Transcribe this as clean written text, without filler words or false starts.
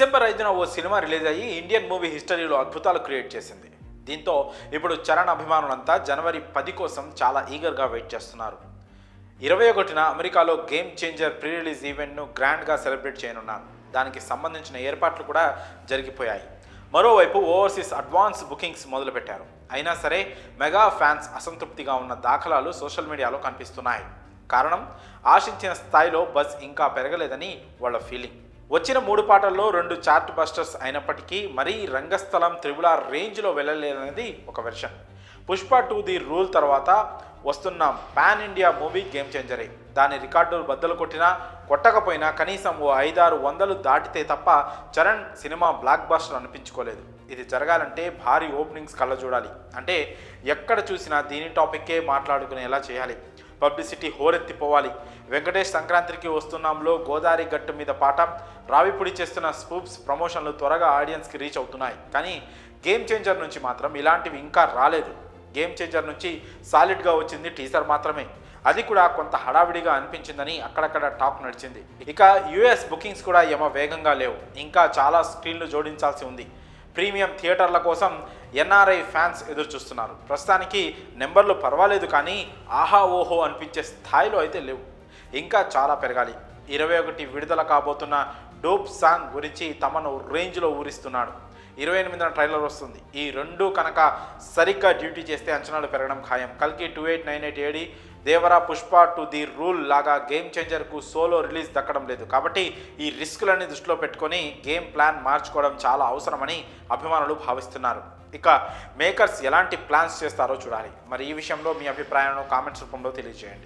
December 5న ఓ cinema release అయ్యి Indian movie హిస్టరీలో అద్భుతాలు క్రియేట్ చేసింది. దీంతో ఇప్పుడు చరణ్ అభిమానులంతా జనవరి 10 కోసం చాలా ఈగర్గా వెయిట్ చేస్తున్నారు. 21న అమెరికాలో గేమ్ చేంజర్ ప్రీ రిలీజ్ ఈవెంట్ను గ్రాండ్గా సెలబ్రేట్ చేయనున్నారు. దానికి సంబంధించిన ఏర్పాట్లు కూడా జరిగిపోయాయి. మరోవైపు ఓవర్సీస్ అడ్వాన్స్ బుకింగ్స్ మొదలుపెట్టారు. అయినా సరే మెగా ఫ్యాన్స్ అసంతృప్తిగా ఉన్న దాఖలాలు సోషల్ మీడియాలో కనిపిస్తున్నాయి. కారణం, ఆశించిన స్థాయిలో బజ్ ఇంకా పెరగలేదని వాళ్ళ ఫీలింగ్. వచ్చిన 3 పాటల్లో 2 చార్ట్ బస్టర్స్ అయినప్పటికీ మరీ రంగస్థలం త్రిబులార్ రేంజ్లో వెళ్ళలేదనేది ఒక వెర్షన్. పుష్ప 2 ది రూల్ తర్వాత వస్తున్న పాన్ ఇండియా మూవీ గేమ్ చేంజరే. దాని రికార్డులు బద్దలు కొట్టినా కొట్టకపోయినా కనీసం ఓ 500-600 దాటితే తప్ప చరణ్ సినిమా బ్లాక్ బస్టర్ అనిపించుకోలేదు. ఇది జరగాలంటే భారీ ఓపెనింగ్స్ కళ్ళ చూడాలి. అంటే ఎక్కడ చూసినా దీని టాపిక్కే మాట్లాడుకునేలా చేయాలి. పబ్లిసిటీ హోరెత్తిపోవాలి. వెంకటేష్ సంక్రాంతికి వస్తున్నాంలో గోదావరి గట్టు మీద పాట, రావిపూడి చేస్తున్న స్పూప్స్ ప్రమోషన్లు త్వరగా ఆడియన్స్కి రీచ్ అవుతున్నాయి. కానీ గేమ్ చేంజర్ నుంచి మాత్రం ఇలాంటివి ఇంకా రాలేదు. గేమ్ చేంజర్ నుంచి సాలిడ్గా వచ్చింది టీజర్ మాత్రమే. అది కూడా కొంత హడావిడిగా అనిపించిందని అక్కడక్కడ టాక్ నడిచింది. ఇక యుఎస్ బుకింగ్స్ కూడా ఏమో వేగంగా లేవు. ఇంకా చాలా స్క్రీన్లు జోడించాల్సి ఉంది. ప్రీమియం థియేటర్ల కోసం ఎన్ఆర్ఐ ఫ్యాన్స్ ఎదురు చూస్తున్నారు. ప్రస్తుతానికి నెంబర్లు పర్వాలేదు, కానీ ఆహా ఓహో అనిపించే స్థాయిలో అయితే లేవు. ఇంకా చాలా పెరగాలి. 21 విడుదల కాబోతున్న డోప్ సాంగ్ గురించి తమను రేంజ్లో ఊరిస్తున్నాడు. 28న ట్రైలర్ వస్తుంది. ఈ రెండు కనుక సరిగ్గా డ్యూటీ చేస్తే అంచనాలు పెరగడం ఖాయం. కల్కి 2898 AD, Devara Pushpa 2 the rule లాగా గేమ్ చేంజర్కు సోలో రిలీజ్ దక్కడం లేదు. కాబట్టి ఈ రిస్కులన్నీ దృష్టిలో పెట్టుకొని గేమ్ ప్లాన్ మార్చుకోవడం చాలా అవసరమని అభిమానులు భావిస్తున్నారు. ఇక మేకర్స్ ఎలాంటి ప్లాన్స్ చేస్తారో చూడాలి. మరి ఈ విషయంలో మీ అభిప్రాయాలను కామెంట్స్ రూపంలో తెలియజేయండి.